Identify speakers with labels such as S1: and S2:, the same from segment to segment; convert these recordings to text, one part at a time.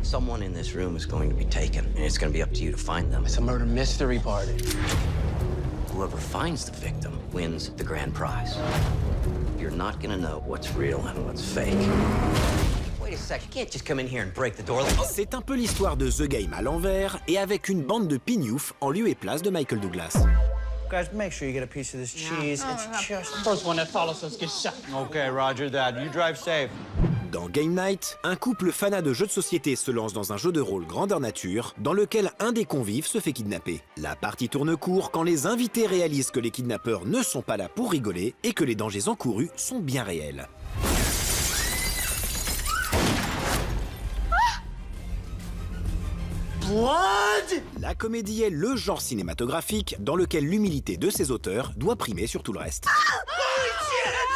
S1: Someone in this room is going to be taken, and it's going to be up to you to find them.
S2: It's a murder mystery party.
S1: Whoever finds the victim wins the grand prize. You're not going to know what's real and what's fake. Wait a sec, you can't just come in here and break the door like...
S3: C'est un peu l'histoire de The Game à l'envers et avec une bande de pignoufs en lieu et place de Michael Douglas.
S4: Guys, make sure you get a piece of this cheese. It's just...
S5: First one that follows us gets shot. Okay, roger that. You drive safe.
S3: Dans Game Night, un couple fanat de jeux de société se lance dans un jeu de rôle grandeur nature dans lequel un des convives se fait kidnapper. La partie tourne court quand les invités réalisent que les kidnappeurs ne sont pas là pour rigoler et que les dangers encourus sont bien réels.
S2: Blood!
S3: La comédie est le genre cinématographique dans lequel l'humilité de ses auteurs doit primer sur tout le reste.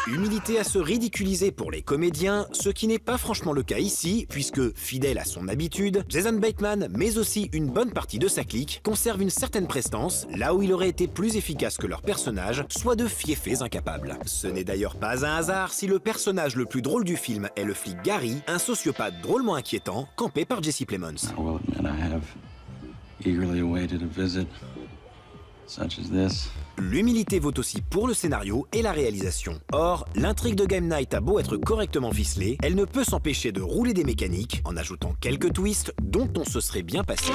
S3: Humilité à se ridiculiser pour les comédiens, ce qui n'est pas franchement le cas ici, puisque, fidèle à son habitude, Jason Bateman, mais aussi une bonne partie de sa clique, conserve une certaine prestance, là où il aurait été plus efficace que leurs personnages, soit de fiefés incapables. Ce n'est d'ailleurs pas un hasard si le personnage le plus drôle du film est le flic Gary, un sociopathe drôlement inquiétant, campé par Jesse Plemons.
S6: I will admit I have eagerly awaited a visit such as this.
S3: L'humilité vaut aussi pour le scénario et la réalisation. Or, l'intrigue de Game Night a beau être correctement ficelée, elle ne peut s'empêcher de rouler des mécaniques en ajoutant quelques twists dont on se serait bien passé.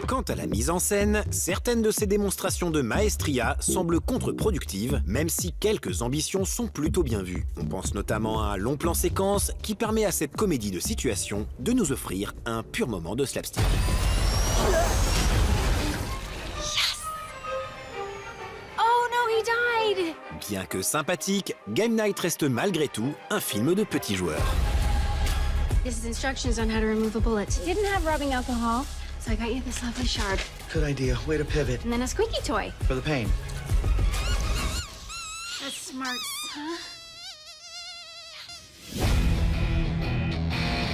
S3: Quant à la mise en scène, certaines de ces démonstrations de maestria semblent contre-productives, même si quelques ambitions sont plutôt bien vues. On pense notamment à un long plan séquence qui permet à cette comédie de situation de nous offrir un pur moment de slapstick. Bien que sympathique, Game Night reste malgré tout un film de petits joueurs.
S7: This is instructions on how to remove a bullet. You didn't have rubbing alcohol, so I got you this lovely shard.
S2: Good idea. Way to pivot.
S7: And then a squeaky toy.
S2: For the pain.
S7: That's smart, huh?